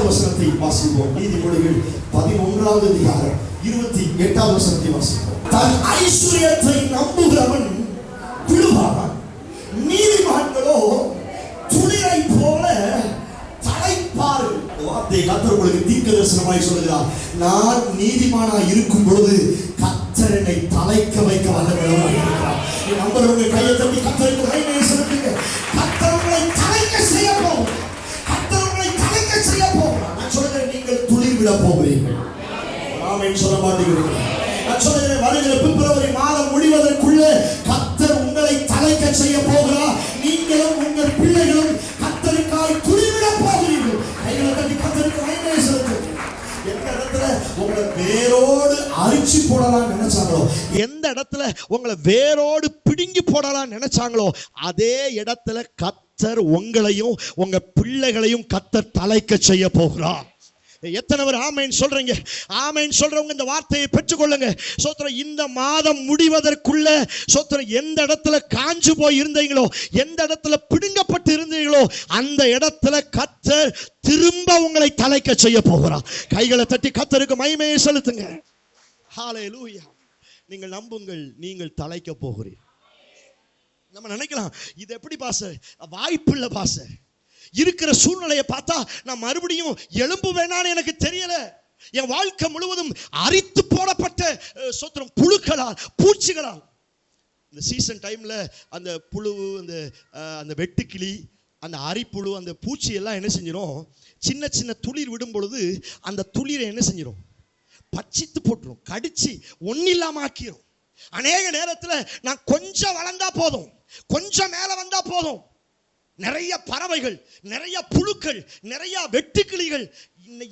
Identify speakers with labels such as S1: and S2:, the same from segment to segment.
S1: வசனத்தை வாசிப்போம். நீதிமொழிகள் 11வது அதிகாரம் 28வது வசனத்தை வாசிப்போம். தன் ஐஸ்வரியத்தை நம்புகிறவன் விழுவான், நீதிமான்களோ துளிரை போல தலைப்பார்கள். வார்த்தை கர்த்தர் உங்களுக்கு தீர்க்கதரிசனமாய் சொல்கிறார். நான் நீதிமானாய் இருக்கும் பொழுது கர்த்தர் என்னை தலைக்க வைக்க வல்லவராய் இருக்கிறார். நம்புறவங்க கையை தட்டி கர்த்தருக்கு மகிமை செலுத்துங்க. கர்த்தர் உங்களை தலைக்க செய்ய போகிறார். கர்த்தர் உங்களை தலைக்க செய்ய போகிறார். நான் சொல்கிறேன், நீங்கள் துளிர் விட போகிறீர்கள். ஆமென் சொல்ல மாட்டீர்கள். நான் சொல்கிறேன், வருகிற பிப்ரவரி மாதம் முடிவதற்குள்ளே கர்த்தர் உங்களை தலைக்க செய்ய போகிறார். நீங்களும் உங்கள் பிள்ளைகளும் கர்த்தருக்காய் துளிர் விட போகிறீர்கள். கைகளை தட்டி கர்த்தருக்கு மகிமை செலுத்துங்க. எந்த இடத்துல உங்களை வேரோடு அரிச்சு போடலாம் நினைச்சாங்களோ, எந்த இடத்துல உங்களை வேரோடு பிடுங்கி போடலாம் நினைச்சாங்களோ, அதே இடத்துல கர்த்தர் உங்களையும் உங்க பிள்ளைகளையும் கர்த்தர் தலைக்க செய்ய போகிறார். எத்தனை பேர் ஆமென் சொல்றீங்க? ஆமென் சொல்றவங்க இந்த வார்த்தையை பெற்றுக்கொள்ளுங்க. சோத்திரம், இந்த மாதம் முடிவதற்குள்ள சோத்திரம், எந்த இடத்துல காஞ்சு போய் இருந்தீங்களோ, எந்த இடத்துல பிடுங்கப்பட்டு இருந்தீங்களோ, அந்த இடத்துல கர்த்தர் திரும்ப உங்களை தலைக்க செய்ய போகிறார். கைகளை தட்டி கர்த்தருக்கு மகிமையை செலுத்துங்க. ஹல்லேலூயா. நீங்கள் நம்புங்கள், நீங்கள் தலைக்க போகிறீர்கள். நம்ம நினைக்கலாம், இது எப்படி பாஸ்டர், வாய்ப்பில்லை பாஸ்டர், இருக்கிற சூழ்நிலையை பார்த்தா நான் மறுபடியும் எழும்பு வேணான்னு எனக்கு தெரியல. என் வாழ்க்கை முழுவதும் அரித்து போடப்பட்ட சோத்திரம் புழுக்களால், பூச்சிகளால். இந்த சீசன் டைம்ல அந்த புழு, அந்த வெட்டுக்கிளி, அந்த அரிப்புழு, அந்த பூச்சி எல்லாம் என்ன செஞ்சிடும், சின்ன சின்ன துளிர் விடும் பொழுது அந்த துளிரை என்ன செஞ்சிடும், பச்சித்து போட்டுரும், கடிச்சு ஒன்னில்லாம ஆக்கிரும். அநேக நேரத்தில் நான் கொஞ்சம் வளர்ந்தா போதும், கொஞ்சம் மேல வந்தா போதும், நிறைய பறவைகள், நிறைய புழுக்கள், நிறைய வெட்டுக்கிளிகள்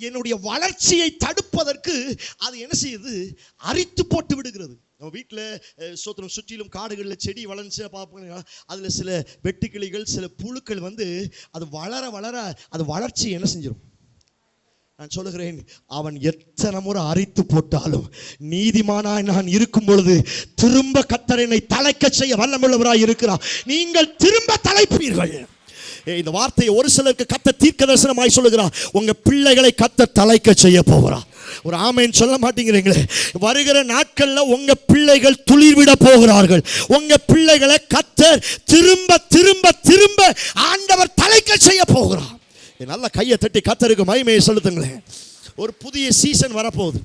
S1: என்னுடைய வளர்ச்சியை தடுப்பதற்கு அது என்ன செய்யுது, அரித்து போட்டு விடுகிறது. நம்ம வீட்டில் சோத்திரம் சுற்றிலும் காடுகளில் செடி வளர்ந்து பார்ப்போம், அதில் சில வெட்டுக்கிளிகள், சில புழுக்கள் அது வளர வளர அது வளர்ச்சி என்ன செஞ்சிடும். நான் சொல்லுகிறேன், அவன் எத்தனை முறை அரித்து போட்டாலும் நீதிமானாய் நான் இருக்கும் பொழுது திரும்ப கர்த்தர் என்னை தலைக்க செய்ய வல்லமுள்ளவராய் இருக்கிறார். நீங்கள் திரும்ப தலைப்பீர்கள். இந்த வார்த்தையை ஒரு சிலருக்கு கர்த்தர் தீர்க்கதரிசனமாய் சொல்லுகிறார். உங்க பிள்ளைகளை கர்த்தர் தலைக்க செய்ய போகிறார். ஒரு ஆமென் சொல்ல மாட்டேங்கிறீங்களே? வருகிற நாட்கள்ல உங்க பிள்ளைகள் துளிர் விட போகிறார்கள். உங்க பிள்ளைகளை கர்த்தர் திரும்ப திரும்ப திரும்ப ஆண்டவர் தலைக்க செய்ய போகிறார். நல்ல கையை தட்டி கர்த்தருக்கு மகிமையை செலுத்துங்களேன். ஒரு புதிய சீசன் வரப்போகுது.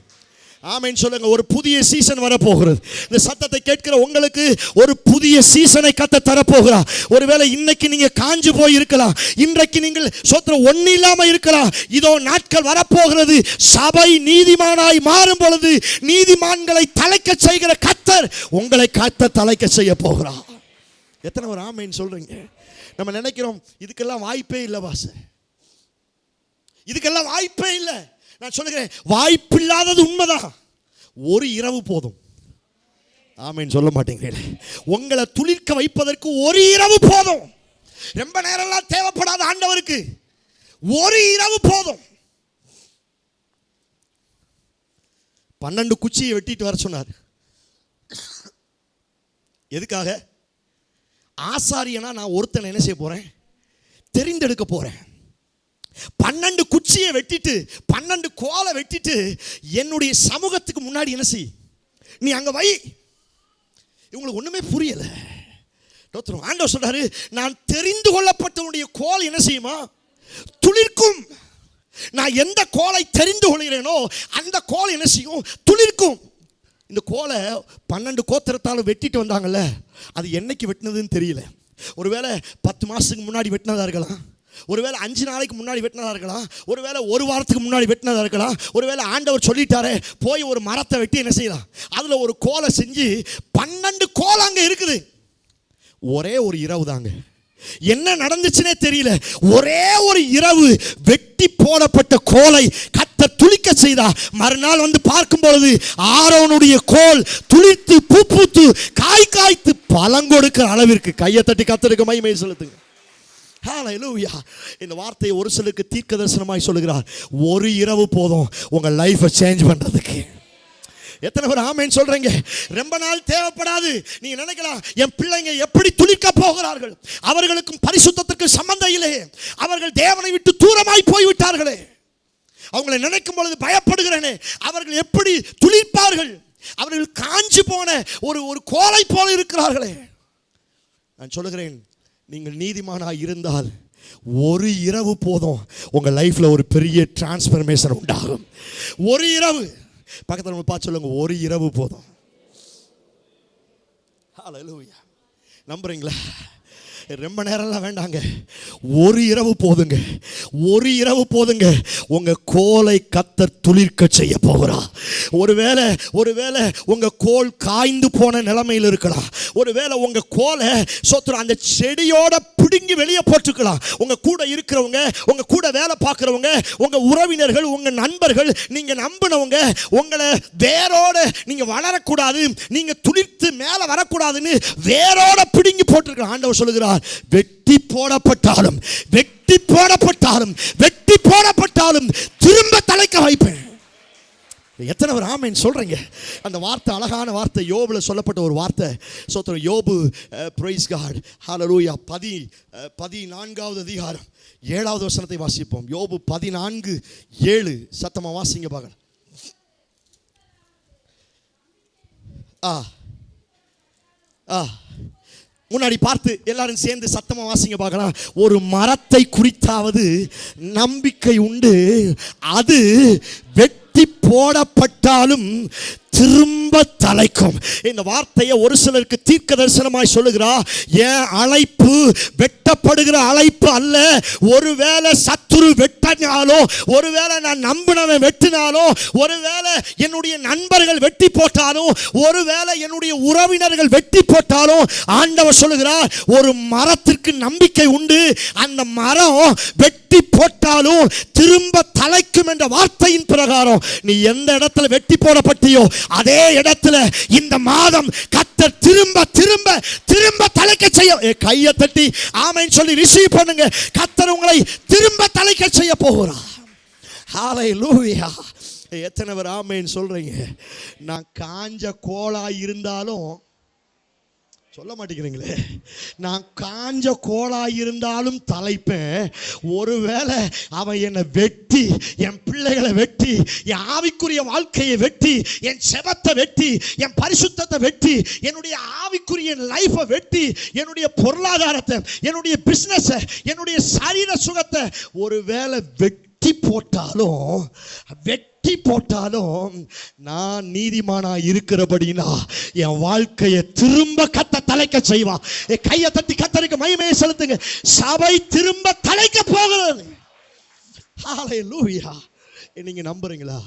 S1: ஆமென் சொல்லுங்க. ஒரு புதிய சீசன் வரப்போகிறது. இந்த சத்தத்தை கேட்கிற உங்களுக்கு ஒரு புதிய சீசனை கர்த்தர் தரப்போகிறார். ஒருவேளை இன்னைக்கு நீங்க காஞ்சு போய் இருக்கலாம், இன்றைக்கு நீங்கள் சோத்திரம் ஒன்னும் இல்லாம இருக்கலாம். இதோ நாட்கள் வரப்போகிறது. சபை நீதிமானாய் மாறும் பொழுது நீதிமான்களை தலைக்க செய்கிற கர்த்தர் உங்களை கர்த்தர் தலைக்க செய்ய போகிறார். எத்தனை ஒரு ஆமென் சொல்றீங்க? நம்ம நினைக்கிறோம் இதுக்கெல்லாம் வாய்ப்பே இல்லை பாஸ், இதுக்கெல்லாம் வாய்ப்பே இல்லை. நான் சொல்லுகிறேன், வாய்ப்பில்லாதது உண்மைதான். ஒரு இரவு போதும். ஆமென் சொல்ல மாட்டேங்கிறீங்களே? உங்களை துளிர்க்க வைப்பதற்கு ஒரு இரவு போதும். ரொம்ப நேரம்லாம் தேவைப்படாத ஆண்டவருக்கு ஒரு இரவு போதும். 12 குச்சியை வெட்டிட்டு வர சொன்னார். எதுக்காக? ஆசாரியனா நான் ஒருத்தனை என்ன செய்ய போறேன், தெரிந்தெடுக்க போறேன். 12 குச்சியை வெட்டிட்டு, 12 கோலை வெட்டிட்டு என்னுடைய சமூகத்துக்கு முன்னாடி என்ன செய், நீ அங்க வை. இவங்களுக்கு ஒண்ணுமே புரியல. ஆண்டவர் சொல்றாரு, நான் தெரிந்து கொள்ளப்பட்டவனுடைய கோல் என்ன செய்யுமா, துளிர்க்கும். நான் எந்த கோலை தெரிந்து கொள்கிறேனோ அந்த கோல் என்ன செய்யும், துளிர்க்கும். இந்த கோலை 12 கோத்திரத்தாலும் வெட்டிட்டு வந்தாங்கல்ல, அது என்னைக்கு வெட்டினதுன்னு தெரியல. ஒருவேளை 10 மாசத்துக்கு முன்னாடி வெட்டினதா இருக்கலாம், ஒருவேளை 5 நாளைக்கு முன்னாடி வெட்டினதா இருக்கலாம், ஒருவேளை ஒரு வாரத்துக்கு முன்னாடி வெட்டினதா இருக்கலாம், ஒருவேளை ஆண்டவர் சொல்லிட்டாரே போய் ஒரு மரத்தை வெட்டி என்ன செய்யலாம், அதுல ஒரு கோலை செஞ்சு 12 கோல் அங்க இருக்குது. ஒரே ஒரு இரவு தாங்க, என்ன நடந்துச்சுன்னே தெரியல. ஒரே ஒரு இரவு வெட்டி போடப்பட்ட கோலை கர்த்தர் துளிக்க செய்தார். மறுநாள் பார்க்கும் பொழுது ஆரோனுடைய கோல் துளிர்த்து பூ பூத்து காய் காய்த்து பழங்கொடுக்கிற அளவிற்கு. கையை தட்டி கர்த்தருக்கு மகிமை செலுத்துங்க. ஹல்லேலூயா. இந்த வார்த்தையை ஒரு சிலருக்கு தீர்க்கதரிசனமாய் சொல்லுகிறார். ஒரு இரவு போதும் உங்க லைஃபை சேஞ்ச் பண்றதுக்கு. எத்தனை பேர் ஆமென் சொல்றீங்க? ரொம்ப நாள் தேவைப்படாது. நீங்க நினைக்கலாம், என் பிள்ளைங்க எப்படி துளிர்க்க போகிறார்கள், அவர்களுக்கும் பரிசுத்தத்திற்கு சம்பந்தம் இல்லை, அவர்கள் தேவனை விட்டு தூரமாய் போய்விட்டார்களே. அவங்களை நினைக்கும் பொழுது பயப்படுகிறேனே, அவர்கள் எப்படி துளிர்ப்பார்கள், அவர்கள் காஞ்சி போன ஒரு கோலை போல இருக்கிறார்களே. நான் சொல்லுகிறேன், நீங்கள் நீதிமானாக இருந்தால் ஒரு இரவு போதும் உங்கள் லைஃப்பில் ஒரு பெரிய டிரான்ஸ்ஃபர்மேஷன் உண்டாகும். ஒரு இரவு, பக்கத்தில் பார்த்து சொல்லுங்க, ஒரு இரவு போதும். ஹல்லேலூயா. நம்புறீங்களா? ரொம்ப நேரம்லாம் வேண்டாங்க, ஒரு இரவு போதுங்க, ஒரு இரவு போதுங்க. உங்க கோலை கர்த்தர் துளிர்க்க செய்ய போகிறா. ஒருவேளை உங்க கோல் காய்ந்து போன நிலைமையில் இருக்கலாம். ஒருவேளை உங்க கோலை சோத்திரம் அந்த செடியோட பிடுங்கி வெளியே போட்டுக்கலாம். உங்க கூட இருக்கிறவங்க, உங்க கூட வேலை பார்க்கிறவங்க, உங்க உறவினர்கள், உங்க நண்பர்கள், நீங்க நம்பினவங்க உங்களை வேரோட நீங்க வளரக்கூடாது, நீங்க துளிர்த்து மேலே வரக்கூடாதுன்னு வேரோட பிடுங்கி போட்டிருக்கலாம். ஆண்டவர் சொல்லுகிறார், வெட்டி போடப்பட்டாலும் வெட்டி போடப்பட்டாலும் வெட்டி போடப்பட்டாலும் திரும்ப தலைக்க வைப்பேன். எத்தனை பேர் ஆமென் சொல்றீங்க? அந்த வார்த்தை அழகான வார்த்தை, யோபுல சொல்லப்பட்ட ஒரு வார்த்தை. சோத்திரம். யோபு, பிரைஸ் காட், ஹல்லேலூயா. 14வது அதிகாரம் 7வது வசனத்தை வாசிப்போம். யோபு 14:7. சத்தமா வாசிங்க பார்க்கலாம். முன்னாடி பார்த்து எல்லாரும் சேர்ந்து சத்தமா வாசிங்க பார்க்கலாம். ஒரு மரத்தை குறித்தாவது நம்பிக்கை உண்டு, அது வெட்டி போடப்பட்டாலும் திரும்ப தலைக்கும். இந்த வார்த்தையை ஒரு சிலருக்கு தீர்க்க தரிசனமாய் சொல்லுகிறா. என் அழைப்பு வெட்டப்படுகிற அழைப்பு அல்ல. ஒருவேளை சத்துரு வெட்டினாலோ, ஒருவேளை நான் நம்பினவன் வெட்டினாலோ, ஒருவேளை என்னுடைய நண்பர்கள் வெட்டி போட்டாலும், ஒருவேளை என்னுடைய உறவினர்கள் வெட்டி போட்டாலும், ஆண்டவர் சொல்லுகிறார், ஒரு மரத்திற்கு நம்பிக்கை உண்டு, அந்த மரம் வெட்டி போட்டாலும் திரும்ப தலைக்கும் என்ற வார்த்தையின் பிரகாரம் நீ எந்த இடத்துல வெட்டி போடப்பட்டியோ அதே இடத்துல இந்த மாதம் கர்த்தர் திரும்ப திரும்ப திரும்ப தலைக்க செய்ய. கையை தட்டி ஆமென் சொல்லி ரிசீவ் பண்ணுங்க. கர்த்தர் உங்களை திரும்ப தலைக்க செய்ய போகிறார். ஹல்லேலூயா. எத்தனை பேர் ஆமென் சொல்றீங்க? நான் காஞ்ச கோலா இருந்தாலும் சொல்ல மாட்டேங்கிறீங்களே. நான் காஞ்ச கோலாக இருந்தாலும் தலைப்பேன். ஒருவேளை அவன் என்னை வெட்டி, என் பிள்ளைகளை வெட்டி, என் ஆவிக்குரிய வாழ்க்கையை வெட்டி, என் செபத்தை வெட்டி, என் பரிசுத்தத்தை வெட்டி, என்னுடைய ஆவிக்குரிய லைஃபை வெட்டி, என்னுடைய பொருளாதாரத்தை, என்னுடைய பிஸ்னஸை, என்னுடைய சரீர சுகத்தை ஒருவேளை வெட்டி போட்டாலும் நான் நீதிமானா இருக்கிறபடினா என் வாழ்க்கையை திரும்ப கத்த தலைக்க செய்வான். கையை தட்டி கத்தருக்கு மகிமையை செலுத்துங்க. சபை திரும்ப தலைக்க போகிறது. ஹல்லேலூயா. நீங்க நம்புறீங்களா?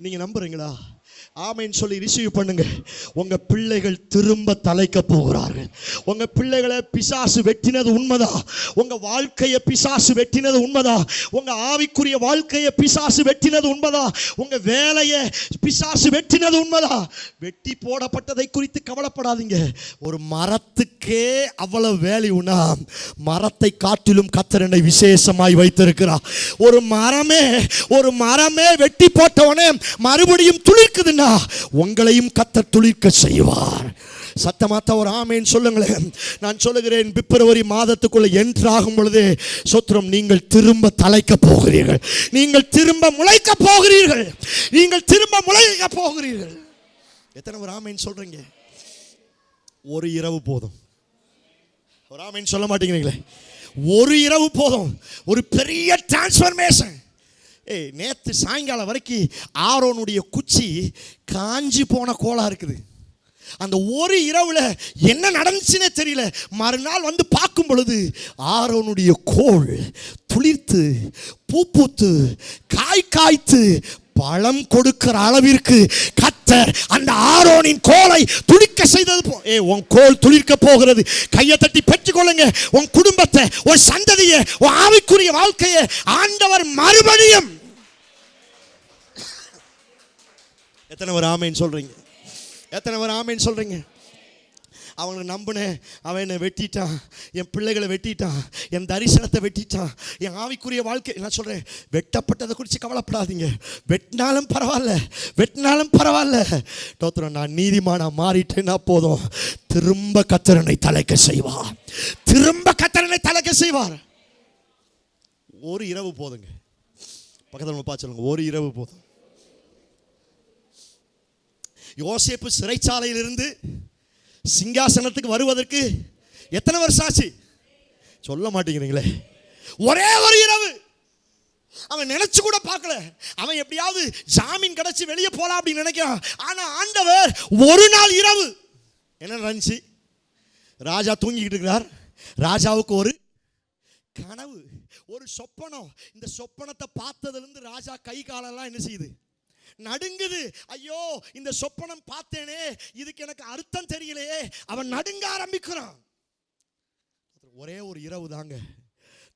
S1: நீங்க நம்புறீங்களா? ஆமென் சொல்லி ரிசீவ் பண்ணுங்க. உங்க பிள்ளைகள் திரும்ப தலைக்க போகிறார்கள். உங்க பிள்ளைகளை பிசாசு வெட்டினது உண்மைதான். உங்க வாழ்க்கையை பிசாசு வெட்டினது உண்மைதான். உங்க ஆவிக்குரிய வாழ்க்கையை பிசாசு வெட்டினது உண்மைதான். உங்க வேலையை பிசாசு வெட்டினது உண்மைதான். வெட்டி போடப்பட்டதை குறித்து கவலைப்படாதீங்க. ஒரு மரத்துக்கே அவ்வளவு வேல்யூனா மரத்தை காட்டிலும் கர்த்தர் என்னை விசேஷமாய் வைத்திருக்கிறார். ஒரு மரமே வெட்டி போட்டவனே மறுபடியும் துளிர்க்குதுன்னா உங்களையும் கர்த்தர் துளிர்க்க செய்வார். சத்தமாத்த ஒரு ஆமென் சொல்லுங்களேன். நான் சொல்லுகிறேன், பிப்ரவரி மாதத்துக்குள்ள என்ட்ராகும் பொழுது சோத்திரம், நீங்கள் திரும்ப தலைக்க போகிறீர்கள். நீங்கள் திரும்ப முளைக்க போகிறீர்கள். நீங்கள் திரும்ப முளைக்க போகிறீர்கள். எத்தனை ஒரு ஆமென் சொல்றீங்க? ஒரு இரவு போதும். ஒரு ஆமென் சொல்ல மாட்டேங்கிறீங்களே. ஒரு இரவு போதும், ஒரு பெரிய டிரான்ஸ்ஃபர்மேஷன். நேற்று சாயங்காலம் வரைக்கும் ஆரோனுடைய குச்சி காஞ்சி போன கோலா இருக்குது. அந்த ஒரு இரவுல என்ன நடந்துச்சுன்னே தெரியல. மறுநாள் வந்து பார்க்கும் பொழுது ஆரோனுடைய கோல் துளிர்த்து பூத்து காய்த்து பழம் கொடுக்கிற அளவிற்கு கர்த்தர் அந்த ஆரோனின் கோலை துளிக்க செய்தது. உன் கோல் துளிர்க்க போகிறது. கையை தட்டி பெற்றுக்கொள்ளுங்க. உன் குடும்பத்தை, உன் சந்ததியை, உன் ஆவிக்குரிய வாழ்க்கையை ஆண்டவர் மறுபடியும். எத்தனை ஒரு ஆமென் சொல்றீங்க? எத்தனை பேர் ஆமென் சொல்றீங்க? அவங்களை நம்பினேன், அவன் என்னை வெட்டிட்டான், என் பிள்ளைகளை வெட்டிட்டான், என் தரிசனத்தை வெட்டிட்டான், என் ஆவிக்குரிய வாழ்க்கை. நான் சொல்றேன், வெட்டப்பட்டதை குறித்து கவலைப்படாதீங்க. வெட்டினாலும் பரவாயில்ல. தோத்திரம், நான் நீதிமானா மாறிட்டேன்னா போதும், திரும்ப கர்த்தரனை தலைக்க செய்வார். ஒரு இரவு போதுங்க. பக்கத்தில் பார்த்து சொல்லுங்க, ஒரு இரவு போதும். யோசேப்பு சிறைச்சாலையிலிருந்து சிங்காசனத்துக்கு வருவதற்கு எத்தனை வருஷம் ஆச்சு? சொல்ல மாட்டேங்கிறீங்களே. ஒரே ஒரு இரவு. அவன் நினைச்சு கூட பார்க்கல. அவன் எப்படியாவது ஜாமீன் கிடைச்சி வெளியே போலாம் அப்படின்னு நினைக்கிறான். ஆனா ஆண்டவர் ஒரு நாள் இரவு என்ன நடந்துச்சு? ராஜா தூங்கிக்கிட்டு இருக்கிறார். ராஜாவுக்கு ஒரு கனவு, ஒரு சொப்பனம். இந்த சொப்பனத்தை பார்த்ததிலிருந்து ராஜா கை காலெல்லாம் என்ன செய்யுது? நடுங்குது. ஐயோ, இந்த சொப்பனம் பார்த்தேனே, இதுக்கு எனக்கு அர்த்தம் தெரியலையே. அவன் நடுங்க ஆரம்பிக்கிறான். ஒரே ஒரு இரவு தாங்க.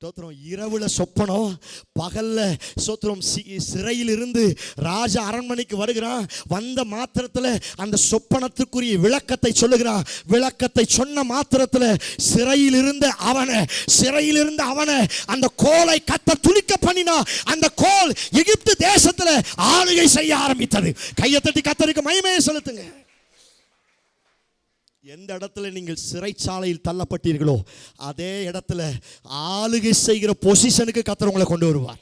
S1: ஸ்தோத்திரம். இரவுல சொப்பனம், பகல்ல ஸ்தோத்திரம். சிறையில் இருந்து ராஜா அரண்மனைக்கு வருகிறான். வந்த மாத்திரத்தில் அந்த சொப்பனத்துக்குரிய விளக்கத்தை சொல்லுகிறான். விளக்கத்தை சொன்ன மாத்திரத்தில் சிறையில் இருந்த அவனை அந்த கோலை கத்த துளிக்க பண்ணினா. அந்த கோல் எகிப்து தேசத்தில் ஆளுகை செய்ய ஆரம்பித்தது. கையை தட்டி கத்தருக்கு மகிமையை செலுத்துங்க. எந்த இடத்துல நீங்கள் சிறைச்சாலையில் தள்ளப்பட்டீர்களோ அதே இடத்துல ஆளுகை செய்கிற பொசிஷனுக்கு கர்த்தர் உங்களை கொண்டு வருவார்.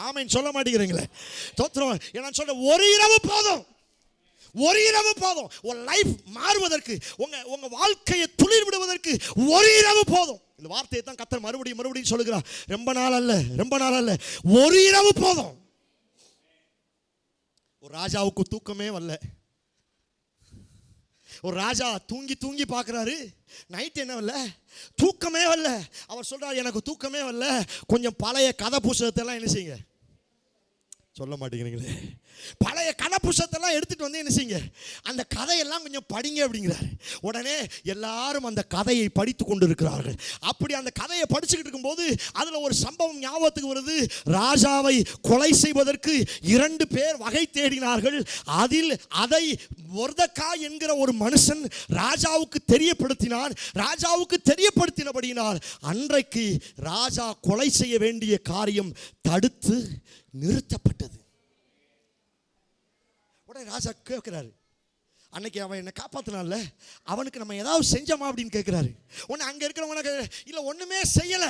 S1: ஆமென் சொல்ல மாட்டேங்கிறீங்களே. தோத்திரம். நான் சொல்றேன், ஒரு இரவு போதும். ஒரு இரவு போதும். ஒரு லைஃப் மாறுவதற்கு, உங்க வாழ்க்கையை துளிர் விடுவதற்கு ஒரு இரவு போதும். இந்த வார்த்தையை தான் கர்த்தர் மறுபடியும் சொல்லுகிறார். ரொம்ப நாள் அல்ல, ஒரு இரவு போதும். ஒரு ராஜாவுக்கு தூக்கமே வரல. ஒரு ராஜா தூங்கி பார்க்குறாரு. நைட் என்ன வரல? தூக்கமே வரல. அவர் சொல்றாரு, எனக்கு தூக்கமே வரல. கொஞ்சம் பழைய கதை புத்தகத்தெல்லாம் என்ன செய்யுங்க? சொல்ல மாட்டேங்கிறீங்களே. பழைய கதை புத்தகத்தெல்லாம் எடுத்துட்டு வந்து என்ன செய்யுங்க? அந்த கதையெல்லாம் கொஞ்சம் படிங்க அப்படிங்கிறார். உடனே எல்லாரும் அந்த கதையை படித்து கொண்டு இருக்கிறார்கள். அப்படி அந்த கதையை படிச்சுக்கிட்டு இருக்கும்போது அதில் ஒரு சம்பவம் ஞாபகத்துக்கு வருது. ராஜாவை கொலை செய்வதற்கு 2 பேர் வகை தேடினார்கள். அதை மொர்தெகாய் என்கிற ஒரு மனுஷன் ராஜாவுக்கு தெரியப்படுத்தினான். ராஜாவுக்கு தெரியப்படுத்தினபடியினால் அன்றைக்கு ராஜா கொலை செய்ய வேண்டிய காரியம் தடுத்து நிறுத்தப்பட்டது. உடனே ராஜா கேட்கிறாரு, அன்னைக்கு அவன் என்னை காப்பாத்தினால அவனுக்கு நம்ம ஏதாவது செஞ்சோமா அப்படின்னு கேட்கிறாரு. உடனே அங்க இருக்கிறவங்க இல்ல ஒண்ணுமே செய்யல.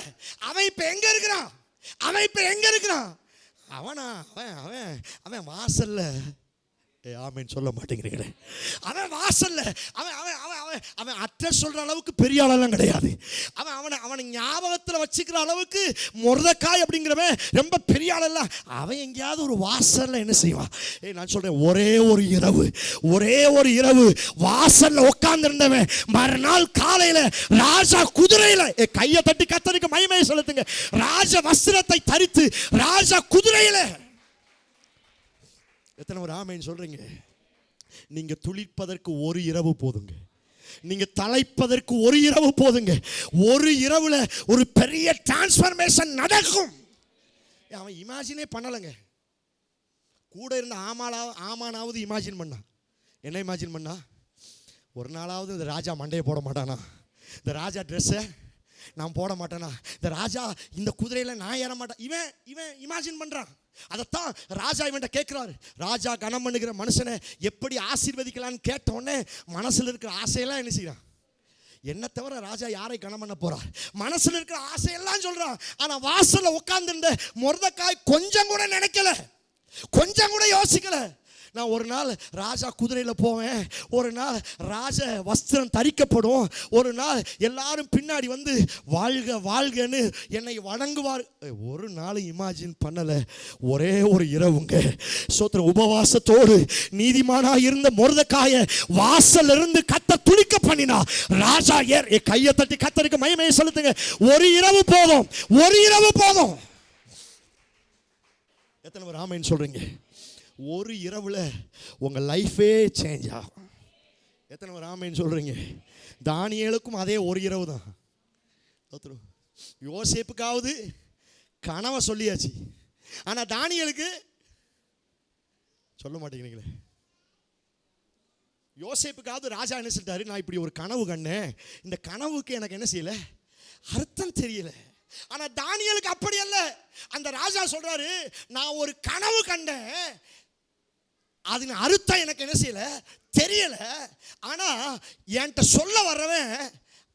S1: அவன் இப்ப எங்க இருக்கிறான்? அவன் வாசல்ல. ஆமென் சொல்ல மாட்டேங்கிறீங்களே. அவன் வாசல்ல. அவன் அட்ரஸ் சொல்ற அளவுக்கு பெரிய ஆளெல்லாம் கிடையாது. அவனை ஞாபகத்தில் வச்சுக்கிற அளவுக்கு மொர்தெகாய் அப்படிங்கிறவன் ரொம்ப பெரிய ஆளெல்லாம். அவன் எங்கேயாவது ஒரு வாசல்ல என்ன செய்வான்? நான் சொல்றேன், ஒரே ஒரு இரவு வாசல்ல உட்கார்ந்து இருந்தவன் மறுநாள் காலையில ராஜா குதிரையில, கையை தட்டி கர்த்தருக்கு மகிமையை செலுத்துங்க, ராஜ வஸ்திரத்தை தரித்து ராஜா குதிரையில. எத்தனை ஒரு ஆமென் சொல்றீங்க? நீங்க துளிர்ப்பதற்கு ஒரு இரவு போதுங்க. நீங்க தலைப்பதற்கு ஒரு இரவு போதுங்க. ஒரு இரவுல ஒரு பெரிய டிரான்ஸ்ஃபர்மேஷன் நடக்கும். அவன் இமேஜினே பண்ணலங்க. கூட இருந்த ஆமானாவது இமேஜின் பண்ணா. என்ன இமேஜின் பண்ணா? ஒரு நாளாவது இந்த ராஜா மண்டையை போட மாட்டானா? இந்த ராஜா ட்ரெஸ்ஸை நான் போட மாட்டேனா? இந்த ராஜா இந்த குதிரையில நான் ஏற மாட்டேன். இவன் இமேஜின் பண்றான். அதைத்தான் ராஜா இவன்ட்ட கேட்கிறாரு. ராஜா கனம் பண்ணுகிற மனுஷனை எப்படி ஆசீர்வதிக்கலான்னு கேட்ட உடனே மனசுல இருக்கிற ஆசையெல்லாம் என்ன செய்யறான்? என்ன தவிர ராஜா யாரை கனம் பண்ண போறார்? மனசுல இருக்கிற ஆசையெல்லாம் சொல்றான். ஆனா வாசல்ல உட்கார்ந்து இருந்த மொர்தெகாய் கொஞ்சம் கூட நினைக்கல, கொஞ்சம் கூட யோசிக்கல. நான் ஒரு நாள் ராஜா குதிரையில் போவேன், ஒரு நாள் ராஜ வஸ்திரம் தரிக்கப்படும், ஒரு நாள் எல்லாரும் பின்னாடி வந்து வாழ்க வாழ்கன்னு என்னை வணங்குவார். ஒரு நாள் இமேஜின் பண்ணல. ஒரே ஒரு இரவுங்க சோத்திர உபவாசத்தோடு நீதிமானா இருந்த மொர்தெகாயை வாசல் இருந்து கத்த துளிக்க பண்ணினா. ராஜா கையை தட்டி கத்தருக்கு மகிமையை செலுத்துங்க. ஒரு இரவு போதும். எத்தனை பேர் ஆமென் சொல்றீங்க? ஒரு இரவுல உங்க லைஃபே சேஞ்ச் ஆகும். எத்தனை பேர் ஆமென் சொல்றீங்க? தானியேலுக்கும் அதே ஒரு இரவு தான். யோசேப்புக்காவது கனவை சொல்லியாச்சு, ஆனா தானியேலுக்கு சொல்ல மாட்டேங்கிறீங்களே. யோசேப்புக்காவது ராஜா என்ன சொல்லிட்டாரு, நான் இப்படி ஒரு கனவு கண்டேன், இந்த கனவுக்கு எனக்கு என்ன செய்யல, அர்த்தம் தெரியல. ஆனா தானியேலுக்கு அப்படி அல்ல. அந்த ராஜா சொல்றாரு, நான் ஒரு கனவு கண்டேன், அதன் அர்த்தம் எனக்கு என்ன செய்யல, தெரியல. ஆனா என்கிட்ட சொல்ல வர்றவன்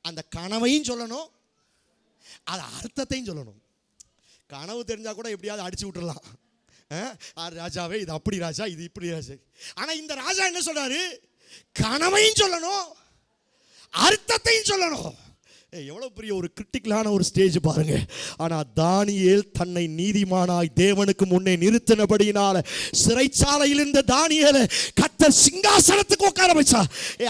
S1: அந்த கனவையும் சொல்லணும், அது அர்த்தத்தையும் சொல்லணும். கனவு தெரிஞ்சா கூட எப்படியாவது அடிச்சு விட்டுறலாம். ராஜாவே இது அப்படி ராஜா, இது இப்படி ராஜா. ஆனா இந்த ராஜா என்ன சொல்றாரு? கனவையும் சொல்லணும், அர்த்தத்தையும் சொல்லணும். எவ்வளவு பெரிய ஒரு கிரிட்டிக்கலான ஒரு ஸ்டேஜ் பாருங்க. ஆனா தானியேல் தன்னை நீதிமானாய் தேவனுக்கு முன்னே நிறுத்தினபடியினால சிறைச்சாலையில் இருந்த தானியேலை கர்த்தர் சிங்காசனத்துக்கு உட்கார வச்சா.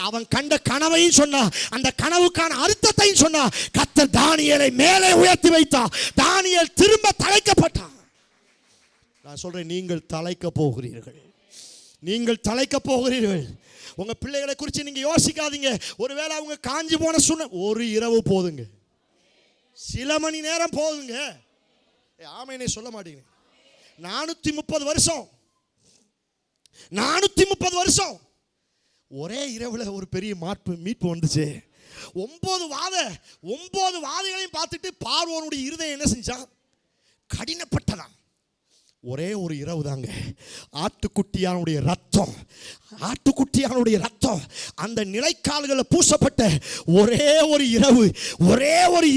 S1: அவன் கண்ட கனவையும் சொன்னா, அந்த கனவுக்கான அர்த்தத்தையும் சொன்னா. கர்த்தர் தானியேலை மேலே உயர்த்தி வைத்தார். தானியேல் திரும்ப தலைக்கப்பட்டான். நான் சொல்றேன், நீங்கள் தலைக்க போகிறீர்கள், நீங்கள் தலைக்க போகிறீர்கள். உங்க பிள்ளைகளை குறித்து நீங்க யோசிக்காதீங்க. ஒருவேளை அவங்க காஞ்சி போன ஒரு இரவு போதுங்க, சில மணி நேரம் போதுங்க. ஆமைனே சொல்ல மாட்டீங்க. 430 வருஷம், 430 வருஷம் ஒரே இரவுல ஒரு பெரிய மீட்பு வந்துச்சு. 9 வாதைகளையும் பார்த்துட்டு பார்வோனுடைய இருதயம் என்ன செஞ்சான்? கடினப்பட்டதான். ஒரே ஒரு இரவு தாங்க. ஆட்டுக்குட்டியானுடைய ரத்தம் அந்த நிலைக்கால்களில் பூசப்பட்ட ஒரே ஒரு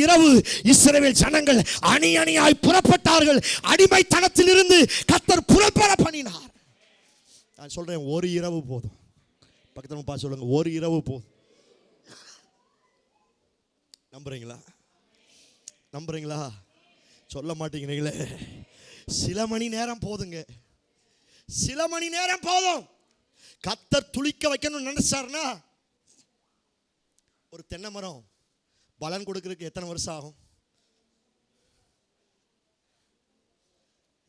S1: இரவு இஸ்ரவேல் ஜனங்கள் அணி அணியாய் புறப்பட்டார்கள். அடிமைத்தனத்தில் இருந்து கர்த்தர் புறப்பட பண்ணினார். நான் சொல்றேன், ஒரு இரவு போதும். பக்கத்துல பார்த்து சொல்லுங்க, ஒரு இரவு போதும். நம்புறீங்களா? சொல்ல மாட்டேங்கிறீங்களே. சில மணி நேரம் போதுங்க, சில மணி நேரம் போதும். கர்த்தர் துளிக்க வைக்கணும்னு நினைச்சாருன்னா, ஒரு தென்னை மரம் பலன் கொடுக்கறதுக்கு எத்தனை வருஷம் ஆகும்?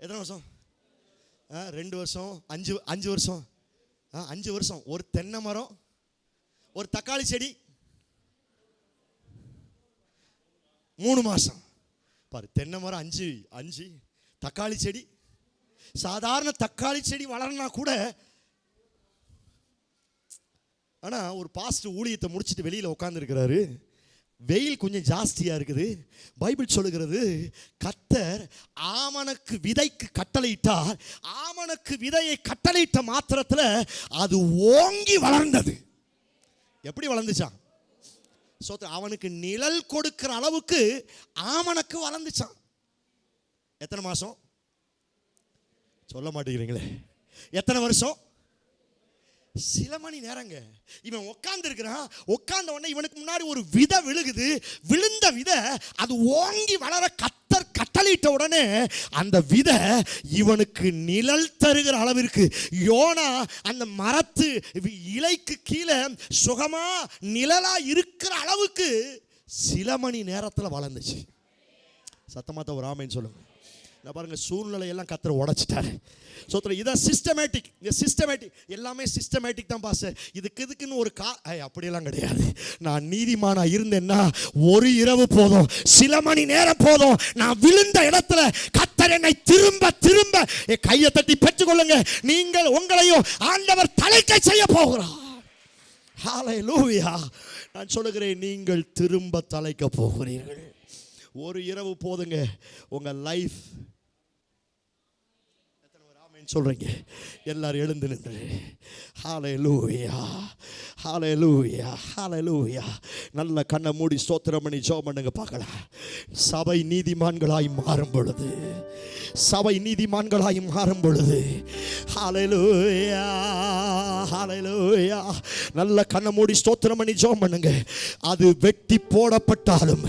S1: எத்தனை வருஷம்? 2 வருஷம், 5 வருஷம், 5 வருஷம். ஒரு தென்னை மரம், ஒரு தக்காளி செடி 3 மாசம். பாரு, தென்னை மரம் 5, தக்காளி செடி, சாதாரண தக்காளி செடி வளரனா கூட. ஆனா ஒரு பாஸ்டர் ஊழியத்தை முடிச்சுட்டு வெளியில உட்கார்ந்துருக்கிறாரு. வெயில் கொஞ்சம் ஜாஸ்தியா இருக்குது. பைபிள் சொல்லுகிறது, கர்த்தர் ஆமணக்கு விதைக்கு கட்டளையிட்டார். ஆமணக்கு விதையை கட்டளையிட்ட மாத்திரத்தில் அது ஓங்கி வளர்ந்தது. எப்படி வளர்ந்துச்சான்? அவனுக்கு நிழல் கொடுக்கிற அளவுக்கு ஆமணக்கு வளர்ந்துச்சான். எத்தனை மாசம்? சொல்ல மாட்டேங்கிறீங்களே. எத்தனை வருஷம்? சில மணி நேரங்க. இவன் உட்கார்ந்து இருக்கிறான். உட்கார்ந்த உடனே இவனுக்கு முன்னாடி ஒரு விதை விழுகுது. விழுந்த விதை அது ஓங்கி வளர கர்த்தர் கட்டளையிட்ட உடனே அந்த விதை இவனுக்கு நிழல் தருகிற அளவிற்கு, யோனா அந்த மரத்து இலைக்கு கீழே சுகமா நிழலா இருக்கிற அளவுக்கு சில மணி நேரத்தில் வளர்ந்துச்சு. சத்தமாத்த ஒரு ஆமைன்னு சொல்லுங்க. நான் பாருங்க, சூழ்நிலையெல்லாம் கர்த்தர் உடைச்சிட்டாரு. இதான் சிஸ்டமேட்டிக். எல்லாமே சிஸ்டமேட்டிக் தான் பாஸ்டர். இதுக்குன்னு ஒரு அப்படியெல்லாம் கிடையாது. நான் நீதிமானா இருந்தேன்னா ஒரு இரவு போதும், சில மணி நேரம் போதும். நான் விழுந்த இடத்துல கர்த்தர் என்னை திரும்ப கையை தட்டி பெற்றுக்கொள்ளுங்க. நீங்கள் உங்களையும் ஆண்டவர் தலைக்க செய்ய போகிறார். ஹல்லேலூயா. நான் சொல்லுகிறேன், நீங்கள் திரும்ப தலைக்க போகிறீர்கள். ஒரு இரவு போதுங்க. உங்க லைஃப் சொல்றீங்க. எல்லாரும் எழுந்து நின்று ஹல்லேலூயா, ஹல்லேலூயா, ஹல்லேலூயா. நல்ல கண்ணை மூடி ஸ்தோத்திரம் பண்ணி ஜெபம் பண்ணுங்க பார்க்கலாம். சபை நீதிமான்களாய் மாறும் பொழுது, ஹல்லேலூயா, ஹல்லேலூயா. நல்ல கண்ணை மூடி ஸ்தோத்திரம் பண்ணி ஜெபம் பண்ணுங்க. அது வெட்டி போடப்பட்டாலும்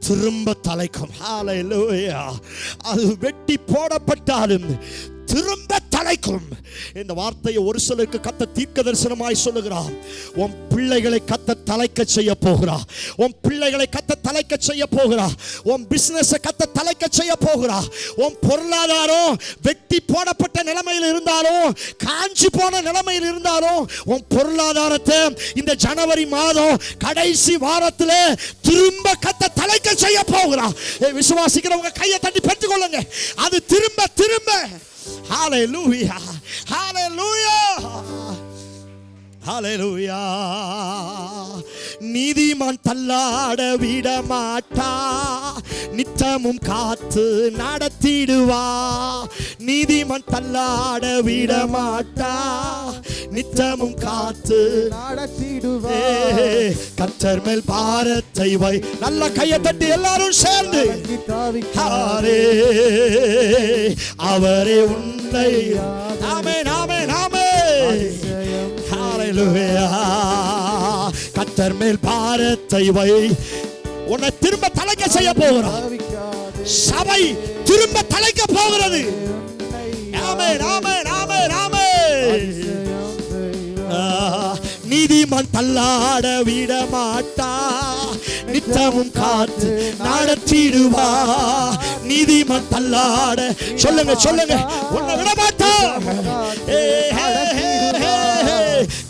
S1: திரும்ப தலைக்கும். ஹல்லேலூயா. அது வெட்டி போடப்பட்டாலும் திரும்ப தலைக்கும். இந்த வார்த்தையை ஒரு சிலருக்கு கர்த்தர் தீர்க்க தரிசனமாய் சொல்லுகிறார். உன் பிள்ளைகளை கர்த்தர் தலைக்க செய்ய போகிறார். உன் பிள்ளைகளை கர்த்தர் தலைக்க செய்ய போகிறார். உன் பிசினஸ் கர்த்தர் தலைக்க செய்ய போகிறார். உன் பொருளாதாரம் வெட்டி போடப்பட்ட நிலைமையில் இருந்தாலும், காஞ்சி போன நிலைமையில் இருந்தாலும், உன் பொருளாதாரத்தை இந்த ஜனவரி மாதம் கடைசி வாரத்தில் திரும்ப கர்த்தர் தலைக்க செய்ய போகிறார். விசுவாசிக்கிறவங்க கையை தட்டி பெற்றுக்கொள்ளுங்க. அது திரும்ப ஹல்லேலூயா, ஹல்லேலூயா, ஹல்லேலூயா. நீதிமான் தள்ளாட விட மாட்டா, நித்தமும் காத்து நடத்த நடத்திடுவா. நீதிமான் தள்ளாட விட மாட்டா, நித்தமும் காத்து
S2: நடத்திடுவா.
S1: கர்த்தர் மேல் பாரத்தை வை. நல்ல கையை தட்டி எல்லாரும் சேர்ந்து அவரே உன்னை. ஆமென் ஆமென் ஆமென். ஹalleluya. கர்த்தர் மேல் பாரத்தை வை. உன்னை திரும்ப தலைக்க செய்ய போகிறார். சபை திரும்ப தலைக்க போகிறது. ஆமென் ஆமென் ஆமென் ஆமென். நீதிமான் தள்ளாட விட மாட்டா, நித்தமும் காத்து நடத்திடுவா. நீதிமான் தள்ளாட. சொல்லுங்க சொல்லுங்க, உன்னை விட மாட்டா.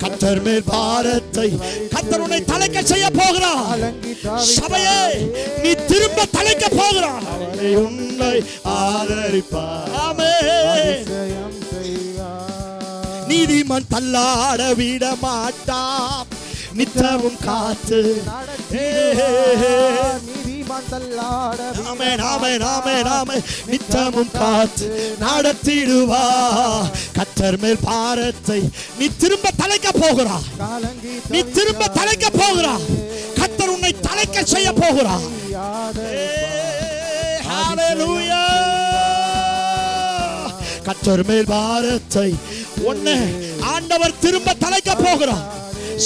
S1: கர்த்தர் மேல் பாரத்தை. கர்த்தர் உன்னை தலைக்க செய்ய போகிறார். சபையே நீ திரும்ப தலைக்க போகிறார். உன்னை ஆதரிப்பார். ஆமென். நீதிமான் தள்ளாட விட மாட்டா, நித்தமும் காத்து.
S2: நீதிமான் தள்ளாட.
S1: ஆமென் ஆமென் ஆமென் ஆமென். நித்தமும் காத்து நடத்திடுவா. கர்த்தர் மேல் பாரத்தை. நீ திரும்ப தலைக்க போகிறா. நீ திரும்ப தலைக்க போகிறா. கர்த்தர் உன்னை தலைக்க செய்ய போகிறா. ஹalleluya. கர்த்தர் மேல் பாரத்தை. உன்னை ஆண்டவர் திரும்ப தலைக்க போகிறார்.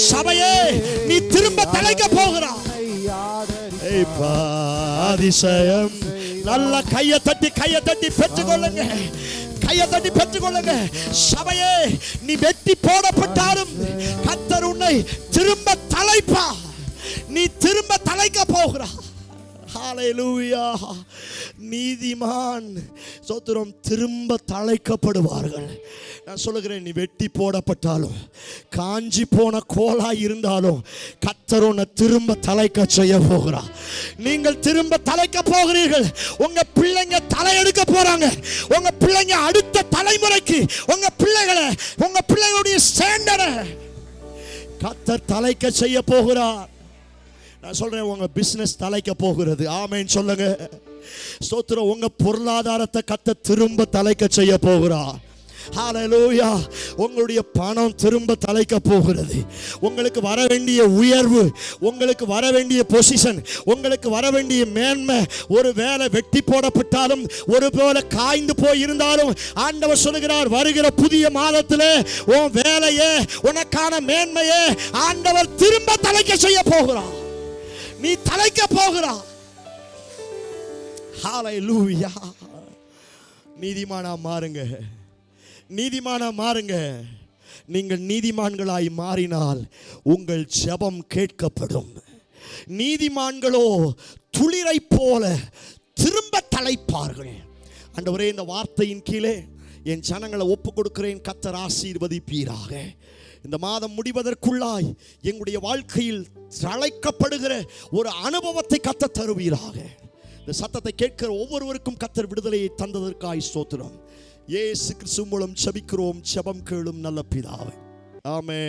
S1: சபையே நீ திரும்ப தலைக்க போகிறார். அதிசயம். நல்ல கையை தட்டி பெற்றுக்கொள்ளுங்க. கையை தட்டி பெற்றுக்கொள்ளுங்க. சபையே நீ வெட்டி போடப்பட்டாலும் கர்த்தர் உன்னை திரும்ப தலைப்பா. நீ திரும்ப தலைக்க போகிறார். ஹalleluya. நீதிமான் சோத்திரம் திரும்ப தலைக்கப்படுவார்கள். நான் சொல்லுகிறேன், நீ வெட்டி போடப்பட்டாலும் காஞ்சி போன கோலா இருந்தாலும் கர்த்தர் உன்னை திரும்ப தலைக்க செய்ய போகிறார். நீங்கள் திரும்ப தலைக்க போகிறீர்கள். உங்க பிள்ளைங்க தலையெடுக்க போறாங்க. உங்க பிள்ளைங்க அடுத்த தலைமுறைக்கு உங்க பிள்ளைகளுடைய ஸ்டாண்டர்டை கர்த்தர் தலைக்க செய்ய போகிறார். நான் சொல்றேன், உங்க பிசினஸ் தலைக்க போகிறது. ஆமென் சொல்லுங்க. ஸ்தோத்திரம். உங்க பொருளாதாரத்தை கர்த்தர் திரும்ப தலைக்க செய்ய போகிறார். ஹalleluya. உங்களுடைய பணம் திரும்ப தலைக்க போகிறது. உங்களுக்கு வர வேண்டிய உயர்வு, உங்களுக்கு வர வேண்டிய பொசிஷன், உங்களுக்கு வர வேண்டிய மேன்மை ஒரு வேளை வெட்டி போடப்பட்டாலும் ஒரு போல காய்ந்து போய் இருந்தாலும் ஆண்டவர் சொல்லுகிறார், வருகிற புதிய மாதத்திலே உன் வேலையே உனக்கான மேன்மையே ஆண்டவர் திரும்ப தலைக்க செய்ய போகிறார். நீ தலைக்க போகிறாய். ஹalleluya. நீதிமானா மாறுங்க. நீதிமானா மாறுங்க. நீங்கள் நீதிமான்களாய் மாறினால் உங்கள் ஜெபம் கேட்கப்படும். நீதிமான்களோ துளிரை போல திரும்ப தலைப்பார்கள். ஆண்டவரே, இந்த வார்த்தையின் கீழே என் ஜனங்களை ஒப்பு கொடுக்கிறேன். கர்த்தர் ஆசீர்வதிப்பீராக. இந்த மாதம் முடிவதற்குள்ளாய் எங்களுடைய வாழ்க்கையில் அழைக்கப்படுகிற ஒரு அனுபவத்தை கர்த்தர் தருவீராக. இந்த சத்தத்தை கேட்கிற ஒவ்வொருவருக்கும் கர்த்தர் விடுதலையை தந்ததற்காய் ஸ்தோத்திரம். இயேசு கிறிஸ்து மூலம் ஜெபிக்கிறோம். ஜெபம் கேளும் நல்ல பிதாவே. ஆமென்.